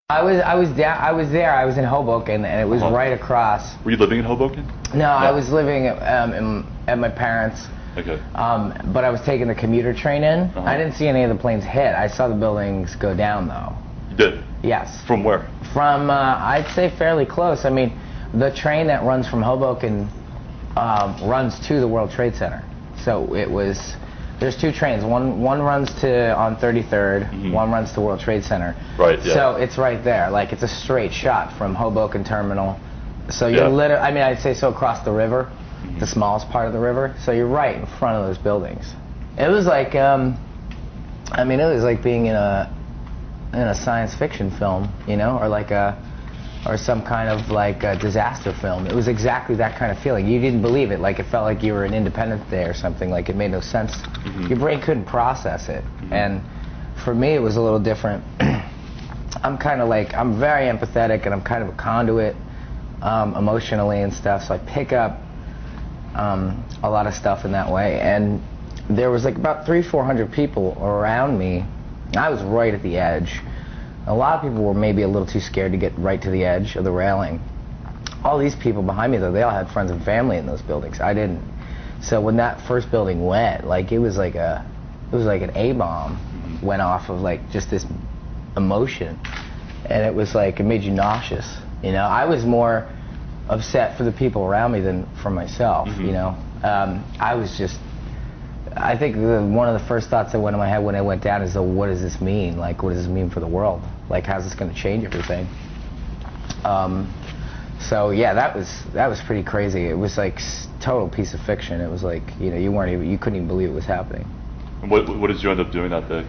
I was in Hoboken, and it was right across. Were you living in Hoboken? No, I was living at my parents'. Okay. But I was taking the commuter train in. I didn't see any of the planes hit. I saw the buildings go down, though. You did? Yes. From where? From, I'd say fairly close. I mean, the train that runs from Hoboken runs to the World Trade Center. So it was, there's two trains. One runs to on 33rd, one runs to World Trade Center. Right, yeah. So it's right there. Like, it's a straight shot from Hoboken Terminal. So you're literally, I mean, I'd say so across the river, the smallest part of the river. So you're right in front of those buildings. It was like, I mean, it was like being in a science fiction film, you know, or like or some kind of like a disaster film. It was exactly that kind of feeling. You didn't believe it. Like, it felt like you were in Independence Day or something. Like, it made no sense. Your brain couldn't process it. And for me, it was a little different. I'm kind of like, I'm very empathetic, and I'm kind of a conduit emotionally and stuff. So I pick up a lot of stuff in that way. And there was like about 300-400 people around me. I was right at the edge. A lot of people were maybe a little too scared to get right to the edge of the railing. All these people behind me, though, they all had friends and family in those buildings. I didn't. So when that first building went, like, it was like an A-bomb went off of like just this emotion, and it was like, it made you nauseous. You know, I was more upset for the people around me than for myself. You know, I was just. I think one of the first thoughts that went in my head when it went down is, what does this mean? Like, what does this mean for the world? Like, how's this going to change everything? So yeah, that was pretty crazy. It was like total piece of fiction. It was like, you know, you couldn't even believe it was happening. And what did you end up doing that day?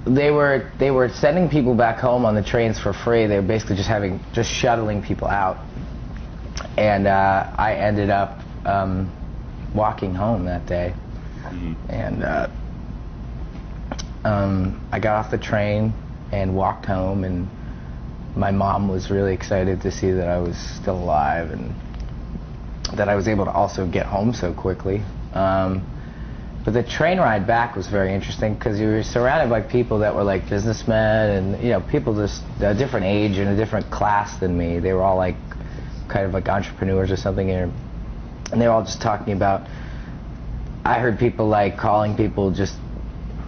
They were sending people back home on the trains for free. They were basically just shuttling people out, and I ended up walking home that day. And I got off the train and walked home, and my mom was really excited to see that I was still alive and that I was able to also get home so quickly. But the train ride back was very interesting, because you were surrounded by people that were like businessmen and, you know, people just a different age and a different class than me. They were all like kind of like entrepreneurs or something, and they were all just talking about, I heard people like calling people just,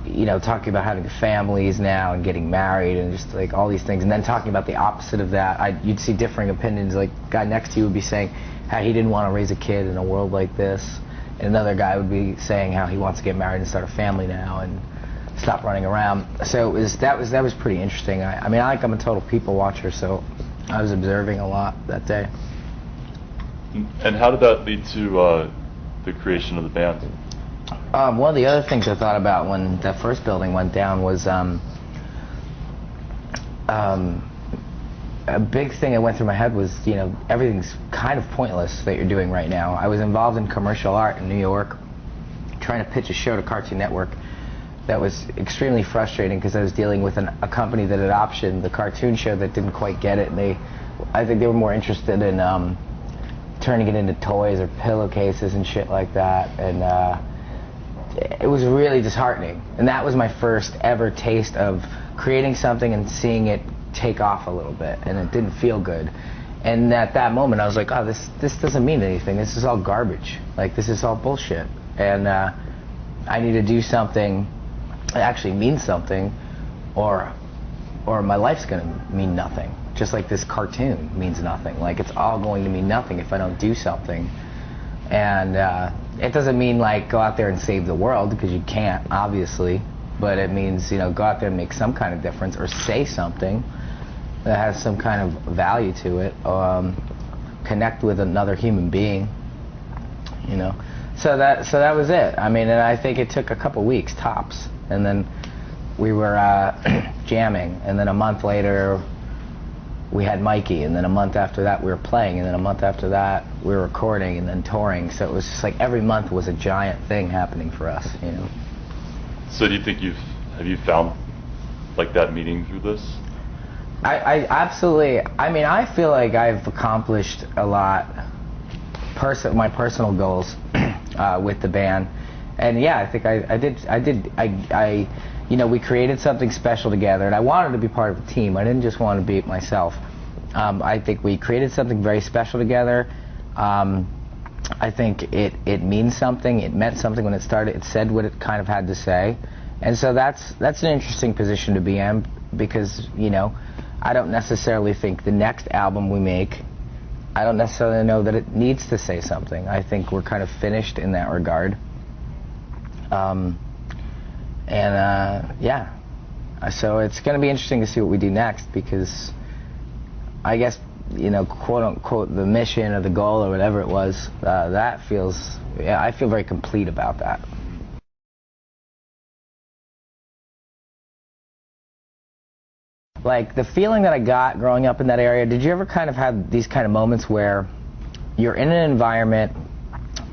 you know, talking about having families now and getting married and just like all these things, and then talking about the opposite of that. You'd see differing opinions. Like, the guy next to you would be saying how he didn't want to raise a kid in a world like this, and another guy would be saying how he wants to get married and start a family now and stop running around. So that was pretty interesting. I mean, I'm a total people watcher, so I was observing a lot that day. And how did that lead to the creation of the band? One of the other things I thought about when that first building went down was a big thing that went through my head was, you know, everything's kind of pointless that you're doing right now. I was involved in commercial art in New York, trying to pitch a show to Cartoon Network that was extremely frustrating, because I was dealing with a company that had optioned the cartoon show that didn't quite get it, and I think they were more interested in turning it into toys or pillowcases and shit like that, and it was really disheartening. And that was my first ever taste of creating something and seeing it take off a little bit, and it didn't feel good. And at that moment I was like, oh, this doesn't mean anything. This is all garbage. Like, this is all bullshit. And I need to do something that actually means something, or my life's gonna mean nothing. Just like this cartoon means nothing. Like, it's all going to mean nothing if I don't do something. And it doesn't mean like go out there and save the world, because you can't, obviously. But it means, you know, go out there and make some kind of difference, or say something that has some kind of value to it. Connect with another human being, you know. So that was it. I mean, and I think it took a couple weeks tops, and then we were jamming, and then a month later we had Mikey, and then a month after that we were playing, and then a month after that we were recording, and then touring. So it was just like every month was a giant thing happening for us, you know. So do you think have you found like that meaning through this? I absolutely. I mean, I feel like I've accomplished a lot, my personal goals with the band, and yeah, I think I did. we created something special together, and I wanted to be part of a team. I didn't just want to be it myself. I think we created something very special together. I think it means something. It meant something when it started. It said what it kind of had to say, and so that's an interesting position to be in, because I don't necessarily think the next album we make, I don't necessarily know that it needs to say something. I think we're kind of finished in that regard. Yeah, so it's going to be interesting to see what we do next, because I guess, quote unquote, the mission or the goal or whatever it was, I feel very complete about that. Like, the feeling that I got growing up in that area, did you ever kind of have these kind of moments where you're in an environment,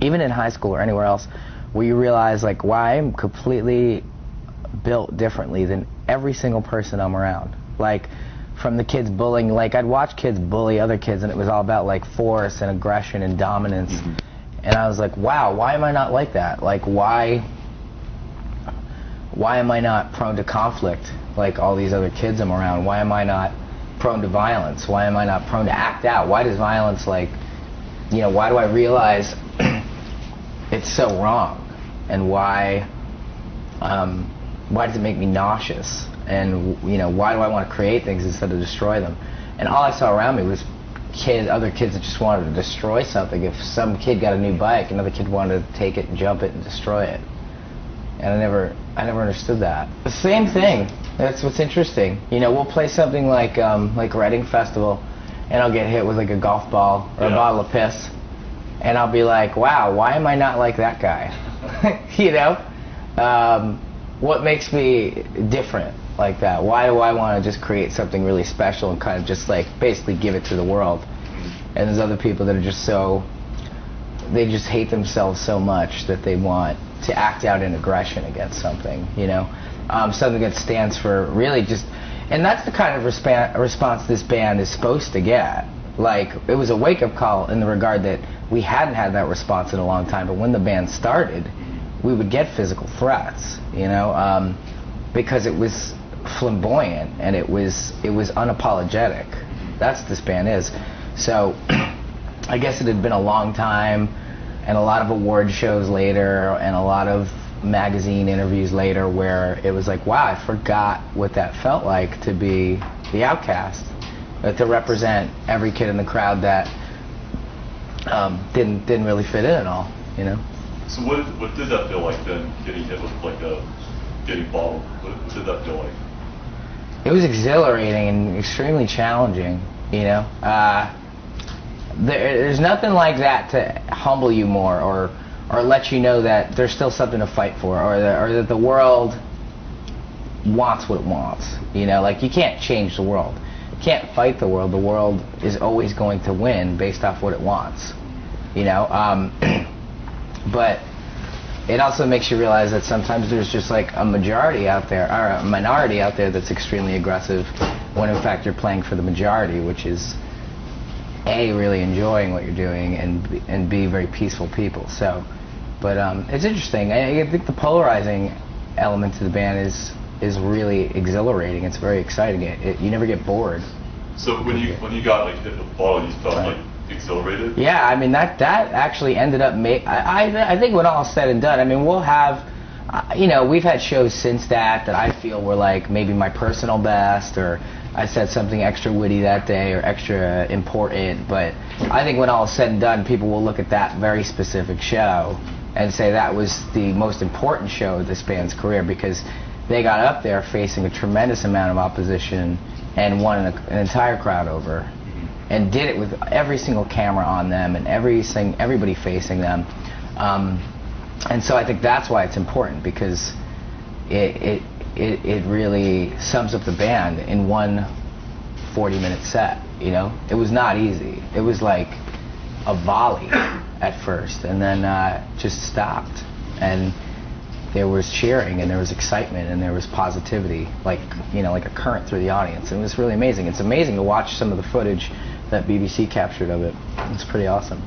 even in high school or anywhere else, where you realize, like, wow, I'm completely built differently than every single person I'm around? Like, from the kids bullying, like, I'd watch kids bully other kids, and it was all about, like, force and aggression and dominance. And I was like, wow, why am I not like that? Like, why am I not prone to conflict like all these other kids I'm around? Why am I not prone to violence? Why am I not prone to act out? Why does violence, like, why do I realize it's so wrong? And why does it make me nauseous? And why do I want to create things instead of destroy them? And all I saw around me was other kids that just wanted to destroy something. If some kid got a new bike, another kid wanted to take it and jump it and destroy it. And I never understood that. The same thing. That's what's interesting. We'll play something like Reading Festival, and I'll get hit with like a golf ball or a bottle of piss, and I'll be like, wow, why am I not like that guy? What makes me different like that? Why do I want to just create something really special and kind of just like basically give it to the world? And there's other people that are just they just hate themselves so much that they want to act out in aggression against something, something that stands for really just, and that's the kind of response this band is supposed to get. Like, it was a wake-up call in the regard that we hadn't had that response in a long time, but when the band started, we would get physical threats, because it was flamboyant and it was unapologetic. That's what this band is. So I guess it had been a long time, and a lot of award shows later, and a lot of magazine interviews later, where it was like, wow, I forgot what that felt like to be the outcast, to represent every kid in the crowd that didn't really fit in at all, So what did that feel like then, getting hit with getting bottled? What did that feel like? It was exhilarating and extremely challenging, There's nothing like that to humble you more, or let you know that there's still something to fight for, or that the world wants what it wants. Like, you can't change the world. You can't fight the world. The world is always going to win based off what it wants. But it also makes you realize that sometimes there's just like a majority out there, or a minority out there, that's extremely aggressive, when in fact you're playing for the majority, which is A, really enjoying what you're doing, and B, very peaceful people. So, but it's interesting. I think the polarizing element to the band is really exhilarating. It's very exciting. You never get bored. So when you got like hit with the ball, you felt like exhilarated? Yeah, I mean that actually ended up I think when all said and done, I mean, we'll have we've had shows since that I feel were like maybe my personal best, or I said something extra witty that day or extra important, but I think when all is said and done, people will look at that very specific show and say that was the most important show of this band's career, because they got up there facing a tremendous amount of opposition and won an entire crowd over, and did it with every single camera on them and everybody facing them. And so I think that's why it's important, because it really sums up the band in one 40-minute set. It was not easy. It was like a volley at first, and then just stopped, and there was cheering, and there was excitement, and there was positivity, like a current through the audience. And it was really amazing. It's amazing to watch some of the footage that BBC captured of it. It's pretty awesome.